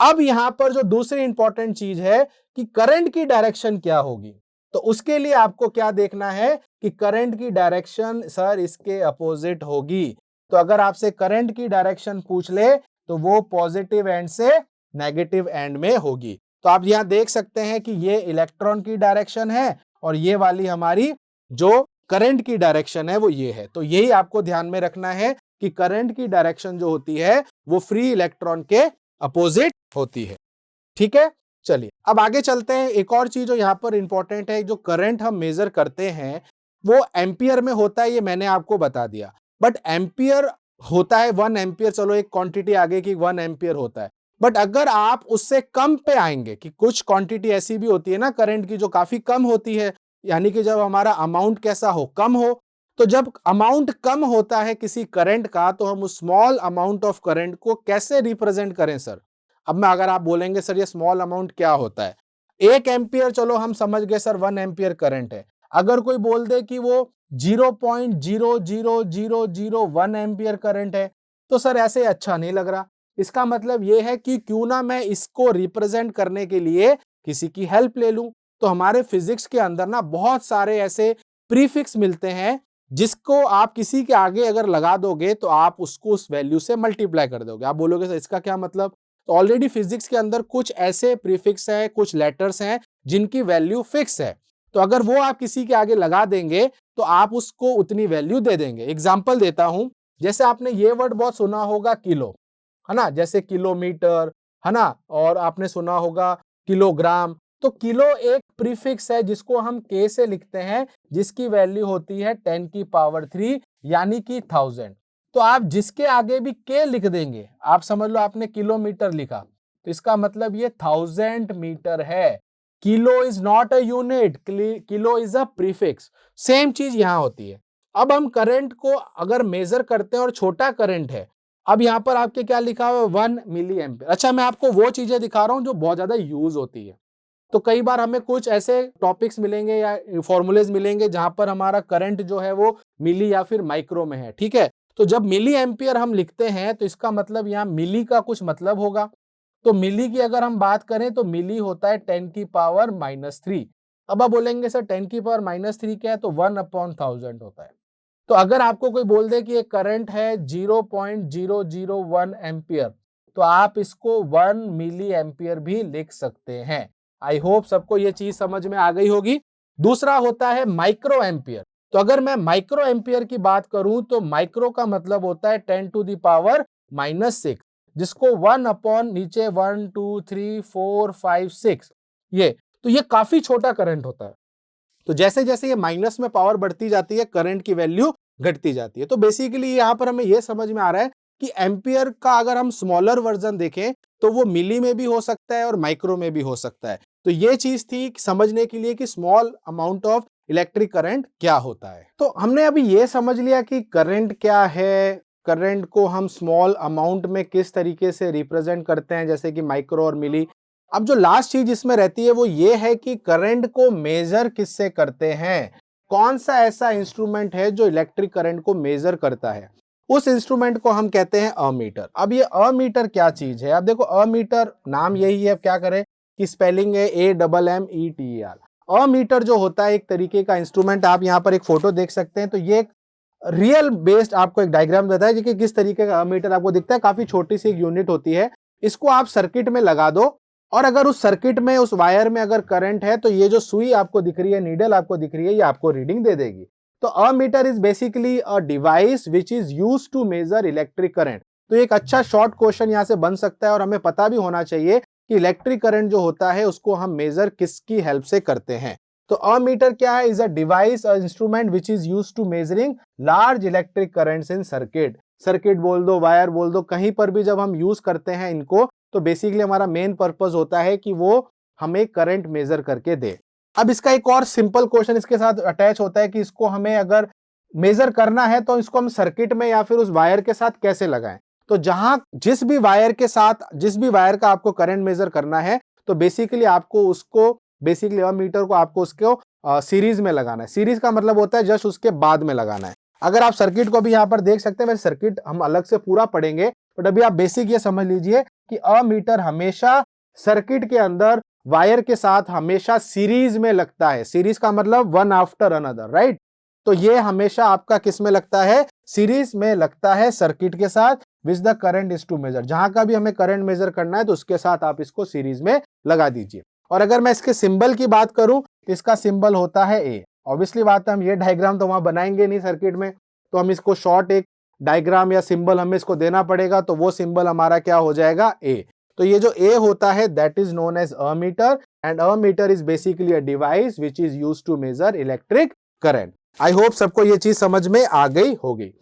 अब यहां पर जो दूसरी इंपॉर्टेंट चीज है कि करंट की डायरेक्शन क्या होगी, तो उसके लिए आपको क्या देखना है कि करंट की डायरेक्शन सर इसके अपोजिट होगी। तो अगर आपसे करंट की डायरेक्शन पूछ ले तो वो पॉजिटिव एंड से नेगेटिव एंड में होगी। तो आप यहां देख सकते हैं कि ये इलेक्ट्रॉन की डायरेक्शन है और ये वाली हमारी जो करंट की डायरेक्शन है वो ये है। तो यही आपको ध्यान में रखना है कि करंट की डायरेक्शन जो होती है वो फ्री इलेक्ट्रॉन के अपोजिट होती है। ठीक है, चलिए अब आगे चलते हैं। एक और चीज जो यहाँ पर इंपॉर्टेंट है, जो करंट हम मेजर करते हैं वो एम्पियर में होता है, ये मैंने आपको बता दिया। बट एम्पियर होता है 1 एम्पियर, चलो एक क्वांटिटी आगे की 1 एम्पियर होता है। बट अगर आप उससे कम पे आएंगे कि कुछ क्वांटिटी ऐसी भी होती है ना करंट की जो काफी कम होती है, यानी कि जब हमारा अमाउंट कैसा हो, कम हो, तो जब अमाउंट कम होता है किसी करंट का तो हम उस स्मॉल अमाउंट ऑफ करंट को कैसे रिप्रेजेंट करें सर? अब मैं अगर आप बोलेंगे सर ये स्मॉल अमाउंट क्या होता है, 1 एम्पियर चलो हम समझ गए सर 1 एम्पियर करंट है। अगर कोई बोल दे कि वो 0.00001 एम्पियर करंट है तो सर ऐसे अच्छा नहीं लग रहा। इसका मतलब ये है कि क्यों ना मैं इसको रिप्रेजेंट करने के लिए किसी की हेल्प ले लूं। तो हमारे फिजिक्स के अंदर ना बहुत सारे ऐसे प्रीफिक्स मिलते हैं जिसको आप किसी के आगे अगर लगा दोगे तो आप उसको उस वैल्यू से मल्टीप्लाई कर दोगे। आप बोलोगे सर इसका क्या मतलब? तो ऑलरेडी फिजिक्स के अंदर कुछ ऐसे प्रीफिक्स हैं, कुछ लेटर्स हैं जिनकी वैल्यू फिक्स है। तो अगर वो आप किसी के आगे लगा देंगे तो आप उसको उतनी वैल्यू दे देंगे। एग्जाम्पल देता हूं, जैसे आपने ये वर्ड बहुत सुना होगा किलो, है ना, जैसे किलोमीटर, है ना, और आपने सुना होगा किलोग्राम। तो किलो एक प्रीफिक्स है जिसको हम के से लिखते हैं, जिसकी वैल्यू होती है 10 की पावर 3 यानी कि 1000। तो आप जिसके आगे भी के लिख देंगे, आप समझ लो आपने किलोमीटर लिखा तो इसका मतलब ये 1000 मीटर है। Kilo is not a unit, kilo is a prefix. Same चीज यहां होती है। अब हम करंट को अगर मेजर करते हैं और छोटा करंट है, अब यहां पर आपके क्या लिखा हुआ है 1 मिली एम्पियर। अच्छा मैं आपको वो चीजें दिखा रहा हूं जो बहुत ज्यादा यूज होती है। तो कई बार हमें कुछ ऐसे टॉपिक्स मिलेंगे या फॉर्मूलेज मिलेंगे जहां पर हमारा करंट जो है वो मिली या फिर माइक्रो में है। ठीक है, तो जब मिली एम्पियर हम लिखते हैं तो इसका मतलब यहाँ मिली का कुछ मतलब होगा। तो मिली की अगर हम बात करें तो मिली होता है 10 की पावर -3। अब आप बोलेंगे सर 10 की पावर -3 क्या है? तो 1/1000 होता है। तो अगर आपको कोई बोल दे कि एक करंट है 0.001 एम्पियर, तो आप इसको 1 मिली एम्पियर भी लिख सकते हैं। आई होप सबको ये चीज समझ में आ गई होगी। दूसरा होता है माइक्रो एम्पियर। तो अगर मैं माइक्रो एम्पियर की बात करूं तो माइक्रो का मतलब होता है 10 टू द पावर -6, जिसको 1 अपॉन नीचे 1 2 3 4 5 6, ये काफी छोटा करंट होता है। तो जैसे जैसे ये माइनस में पावर बढ़ती जाती है करंट की वैल्यू घटती जाती है। तो बेसिकली यहाँ पर हमें ये समझ में आ रहा है कि एम्पियर का अगर हम स्मॉलर वर्जन देखें तो वो मिली में भी हो सकता है और माइक्रो में भी हो सकता है। तो ये चीज थी समझने के लिए कि small amount of electric current क्या होता है। तो हमने अभी ये समझ लिया कि करंट क्या है, करंट को हम स्मॉल अमाउंट में किस तरीके से रिप्रेजेंट करते हैं, जैसे कि माइक्रो और मिली। अब जो लास्ट चीज इसमें रहती है वो ये है कि करंट को मेजर किससे करते हैं, कौन सा ऐसा इंस्ट्रूमेंट है जो इलेक्ट्रिक करंट को मेजर करता है। उस इंस्ट्रूमेंट को हम कहते हैं अमीटर। अब ये अमीटर क्या चीज है, अब देखो अमीटर नाम यही है, अब क्या करें कि स्पेलिंग है AMMETER। अमीटर जो होता है एक तरीके का इंस्ट्रूमेंट, आप यहाँ पर एक फोटो देख सकते हैं। तो ये एक रियल बेस्ड आपको एक डायग्राम देता है कि किस तरीके का अमीटर आपको दिखता है। काफी छोटी सी एक यूनिट होती है, इसको आप सर्किट में लगा दो और अगर उस सर्किट में उस वायर में अगर करंट है तो ये जो सुई आपको दिख रही है, नीडल आपको दिख रही है, ये आपको रीडिंग दे देगी। तो ammeter is basically a device which is used to measure electric current. तो एक अच्छा शॉर्ट क्वेश्चन यहां से बन सकता है और हमें पता भी होना चाहिए कि इलेक्ट्रिक करंट जो होता है उसको हम मेजर किसकी हेल्प से करते हैं। तो अमीटर क्या है, is a device a instrument which is used to measuring large electric currents in circuit. Circuit बोल दो, वायर बोल दो, कहीं पर भी जब हम यूज करते हैं इनको तो बेसिकली हमारा मेन पर्पस होता है कि वो हमें करंट मेजर करके दे। अब इसका एक और सिंपल क्वेश्चन इसके साथ अटैच होता है कि इसको हमें अगर मेजर करना है तो इसको हम सर्किट में या फिर उस वायर के साथ कैसे लगाएं। तो जहां जिस भी वायर के साथ, जिस भी वायर का आपको करंट मेजर करना है तो बेसिकली आपको उसको, बेसिकली अमीटर को आपको उसको सीरीज में लगाना है। सीरीज का मतलब होता है जस्ट उसके बाद में लगाना है। अगर आप सर्किट को भी यहाँ पर देख सकते हैं, वैसे सर्किट हम अलग से पूरा पढ़ेंगे, बट अभी आप बेसिक ये समझ लीजिए कि अमीटर हमेशा सर्किट के अंदर वायर के साथ हमेशा सीरीज में लगता है। सीरीज का मतलब वन आफ्टर अनदर, राइट। तो ये हमेशा आपका किस में लगता है, सीरीज में लगता है सर्किट के साथ, which the current is to measure. जहां का भी हमें करंट मेजर करना है तो उसके साथ आप इसको सीरीज में लगा दीजिए। और अगर मैं इसके सिंबल की बात करूं तो इसका सिंबल होता है ए। ऑब्वियसली बात है, हम ये डायग्राम तो वहां बनाएंगे नहीं सर्किट में, तो हम इसको शॉर्ट एक डायग्राम या सिंबल हमें इसको देना पड़ेगा। तो वो सिंबल हमारा क्या हो जाएगा, ए। तो ये जो ए होता है that is known as ammeter and ammeter is basically a device which is used to measure electric current. I hope सबको ये चीज समझ में आ गई होगी।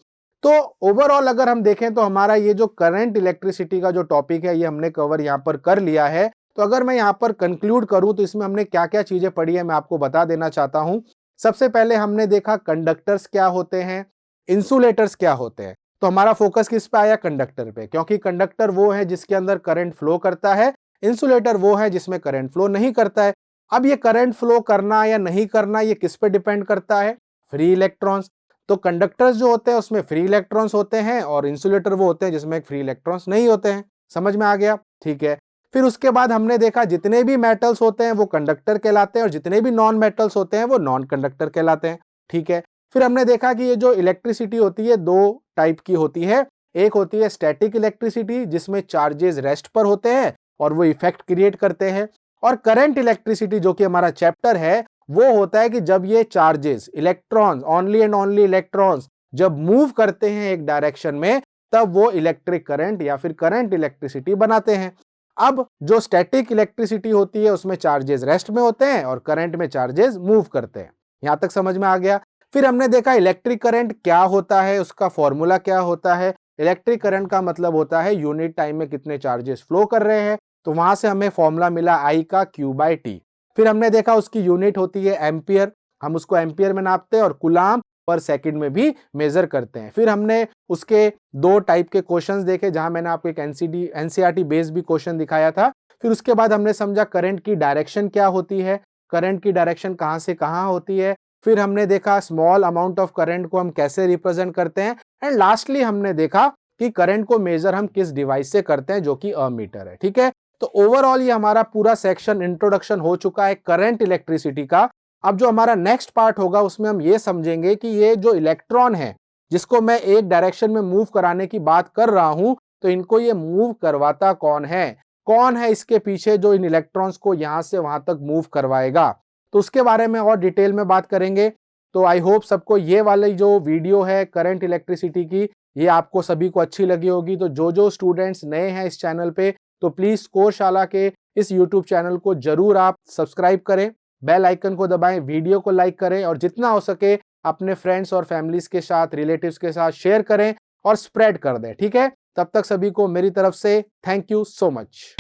तो ओवरऑल अगर हम देखें तो हमारा ये जो करंट इलेक्ट्रिसिटी का जो टॉपिक है ये हमने कवर यहाँ पर कर लिया है। तो अगर मैं यहाँ पर कंक्लूड करूं तो इसमें हमने क्या क्या चीजें पढ़ी है मैं आपको बता देना चाहता हूं। सबसे पहले हमने देखा कंडक्टर्स क्या होते हैं, इंसुलेटर्स क्या होते हैं। तो हमारा फोकस किस पे आया, कंडक्टर पे, क्योंकि कंडक्टर वो है जिसके अंदर करंट फ्लो करता है, इंसुलेटर वो है जिसमें करंट फ्लो नहीं करता है। अब ये करंट फ्लो करना या नहीं करना ये किस पे डिपेंड करता है, फ्री इलेक्ट्रॉन्स। तो कंडक्टर्स जो होते हैं उसमें फ्री इलेक्ट्रॉन्स होते हैं और इंसुलेटर वो होते हैं जिसमें फ्री इलेक्ट्रॉन्स नहीं होते हैं। समझ में आ गया, ठीक है। फिर उसके बाद हमने देखा जितने भी मेटल्स होते हैं वो कंडक्टर कहलाते हैं और जितने भी नॉन मेटल्स होते हैं वो नॉन कंडक्टर कहलाते हैं, ठीक है। फिर हमने देखा कि ये जो इलेक्ट्रिसिटी होती है दो टाइप की होती है। एक होती है स्टैटिक इलेक्ट्रिसिटी जिसमें चार्जेस रेस्ट पर होते हैं और वो इफेक्ट क्रिएट करते हैं, और करंट इलेक्ट्रिसिटी जो कि हमारा चैप्टर है वो होता है कि जब ये charges, electrons, only and only electrons जब मूव करते हैं एक डायरेक्शन में तब वो इलेक्ट्रिक करंट या फिर करंट इलेक्ट्रिसिटी बनाते हैं। अब जो स्टैटिक इलेक्ट्रिसिटी होती है उसमें चार्जेस रेस्ट में होते हैं और करंट में चार्जेस मूव करते हैं। यहां तक समझ में आ गया। फिर हमने देखा इलेक्ट्रिक करंट क्या होता है, उसका फॉर्मूला क्या होता है। इलेक्ट्रिक करंट का मतलब होता है यूनिट टाइम में कितने चार्जेस फ्लो कर रहे हैं, तो वहां से हमें फॉर्मूला मिला I का Q/T। फिर हमने देखा उसकी यूनिट होती है एम्पियर, हम उसको एम्पियर में नापते हैं और कूलाम पर सेकंड में भी मेजर करते हैं। फिर हमने उसके दो टाइप के क्वेश्चंस देखे जहां मैंने आपको एक एनसीईआरटी बेस्ड भी क्वेश्चन दिखाया था। फिर उसके बाद हमने समझा करंट की डायरेक्शन क्या होती है, करंट की डायरेक्शन कहां से कहां होती है। फिर हमने देखा स्मॉल अमाउंट ऑफ करंट को हम कैसे रिप्रेजेंट करते हैं एंड लास्टली हमने देखा कि करंट को मेजर हम किस डिवाइस से करते हैं जो कि अमीटर है, ठीक है। तो ओवरऑल ये हमारा पूरा सेक्शन इंट्रोडक्शन हो चुका है करंट इलेक्ट्रिसिटी का। अब जो हमारा नेक्स्ट पार्ट होगा उसमें हम ये समझेंगे कि ये जो इलेक्ट्रॉन है जिसको मैं एक डायरेक्शन में मूव कराने की बात कर रहा हूं, तो इनको ये मूव करवाता कौन है इसके पीछे जो इन इलेक्ट्रॉन्स को यहां से वहां तक मूव करवाएगा, तो उसके बारे में और डिटेल में बात करेंगे। तो आई होप सबको ये वाली जो वीडियो है करंट इलेक्ट्रिसिटी की ये आपको सभी को अच्छी लगी होगी। तो जो स्टूडेंट्स नए हैं इस चैनल पे तो प्लीज स्कोरशाला के इस यूट्यूब चैनल को जरूर आप सब्सक्राइब करें, बेल आइकन को दबाएं, वीडियो को लाइक करें और जितना हो सके अपने फ्रेंड्स और फैमिलीज के साथ, रिलेटिव्स के साथ शेयर करें और स्प्रेड कर दें, ठीक है। तब तक सभी को मेरी तरफ से थैंक यू सो मच।